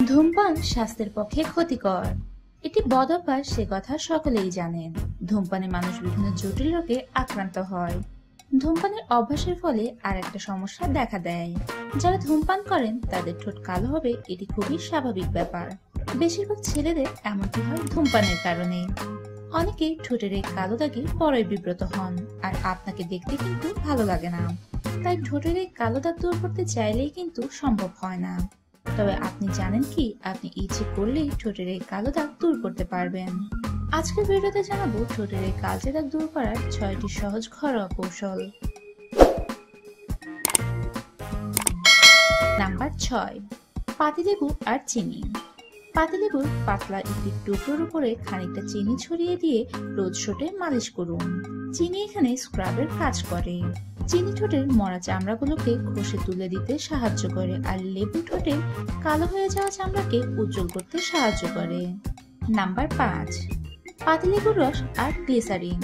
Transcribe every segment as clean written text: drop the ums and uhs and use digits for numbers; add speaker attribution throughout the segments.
Speaker 1: ধূমপান স্বাস্থ্যের পক্ষে ক্ষতিকর। এটি বদ অভ্যাস, সে কথা সকলেই জানেন। ধূমপানে মানুষ বিভিন্ন জটিল রোগে আক্রান্ত হয়। ধূমপানের অভ্যাসের ফলে আর একটা সমস্যা দেখা দেয়। যারা ধূমপান করেন তাদের ঠোঁট কালো হবে, এটি খুবই স্বাভাবিক ব্যাপার। বেশিরভাগ ছেলেদের এমনটি হয় ধূমপানের কারণে। অনেকে ঠোঁটের এই কালো দাগে বড়ই বিব্রত হন, আর আপনাকে দেখতে কিন্তু ভালো লাগে না। তাই ঠোঁটের এই কালো দাগ দূর করতে চাইলেই কিন্তু সম্ভব হয় না। তবে আপনি জানেন কি, আপনি ইচ্ছে করলেই ঠোঁটের এই কালো দাগ দূর করতে পারবেন। আজকের ভিডিওতে জানাবো ঠোঁটের এই কালচে দাগ দূর করার 6টি সহজ ঘরোয়া কৌশল। নাম্বার 6, পাতিলেবু আর চিনি। পাতিলেবুর পাতলা একটি টুকরোর উপরে খানিকটা চিনি ছড়িয়ে দিয়ে রোজ ঠোঁটে মালিশ করুন। চিনি এখানে স্ক্রাবের কাজ করে। চিনি ঠোঁটের মরা চামড়াগুলোকে ঘষে তুলে দিতে সাহায্য করে, আর লেবু ঠোঁটের কালো হয়ে যাওয়া চামড়াকে উজ্জ্বল করতে সাহায্য করে। নাম্বার 5, পাতিলেবুর রস আর গ্লিসারিন।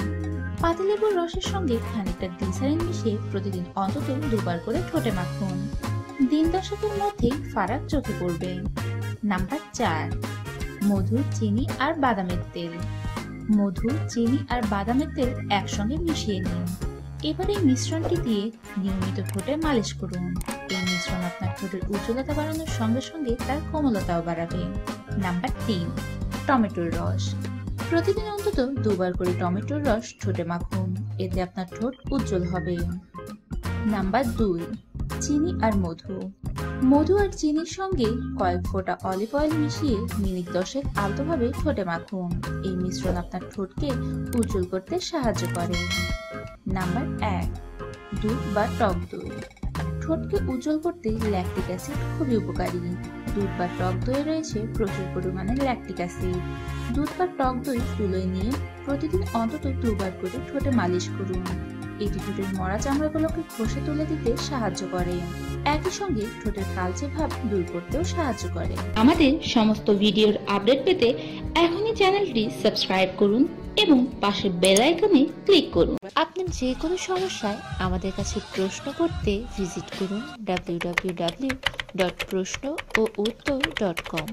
Speaker 1: পাতিলেবুর রসের সঙ্গে খানিকটা গ্লিসারিন মিশিয়ে প্রতিদিন অন্তত 2বার করে ঠোঁটে মাখুন। দিন 10 মধ্যেই ফারাক চোখে পড়বে। নাম্বার 4, মধু, চিনি আর বাদামের তেল। মধু, চিনি আর বাদামের তেল একসঙ্গে মিশিয়ে নিন। এবার এই মিশ্রণটি দিয়ে নিয়মিত ঠোঁটে মালিশ করুন। এই মিশ্রণ আপনার ঠোঁটের উজ্জ্বলতা বাড়ানোর সঙ্গে সঙ্গে তার কোমলতাও বাড়াবে। নাম্বার 3, টমেটোর রস। প্রতিদিন অন্তত 2বার করে টমেটোর রস ঠোঁটে মাখুন, এতে আপনার ঠোঁট উজ্জ্বল হবে। নাম্বার 2, চিনি আর মধু। মধু আর চিনির সঙ্গে কয়েক ফোঁটা অলিভ অয়েল মিশিয়ে মিনিট 10 আলতোভাবে ঠোঁটে মাখুন। এই মিশ্রণ আপনার ঠোঁটকে উজ্জ্বল করতে সাহায্য করে। নাম্বার 1, দুধ বা টক দই। ঠোঁটকে উজ্জ্বল করতে ল্যাকটিক অ্যাসিড খুবই উপকারী। দুধ বা টক দইয়ে রয়েছে প্রচুর পরিমাণে ল্যাকটিক অ্যাসিড। দুধ বা টক দই চুলোয় নিয়ে প্রতিদিন অন্তত 2বার করে ঠোঁটে মালিশ করুন। এটি ঠোঁটের মরা চামড়াগুলোকে ঘষে তুলে দিতে সাহায্য করে। একই সঙ্গে ঠোঁটের কালচে ভাব দূর করতেও সাহায্য করে।
Speaker 2: আমাদের সমস্ত ভিডিওর আপডেট পেতে এখনই চ্যানেলটি সাবস্ক্রাইব করুন এবং পাশের বেল আইকনে ক্লিক করুন।
Speaker 3: আপনার যে কোনো সমস্যায় আমাদের কাছে প্রশ্ন করতে ভিজিট করুন www.proshno-o-uttor.com।